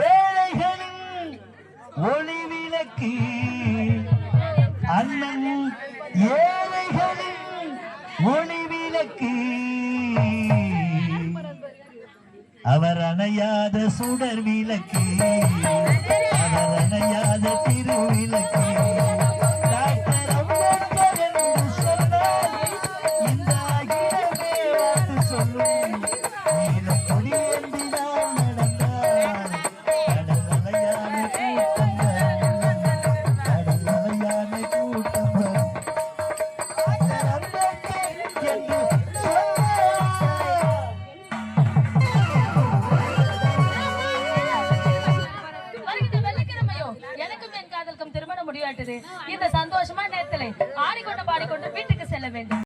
ஏழைகளின் ஒளி விளக்கு அண்ணன், ஏழைகளின் ஒளி விளக்கு அவர் அணையாத சுடர் விளக்கு, அவர் அணையாத திருவிளக்கு. இந்த சந்தோஷமா நேரத்திலே ஆடிக்கொண்டு பாடிக்கொண்டு வீட்டுக்கு செல்ல வேண்டும்.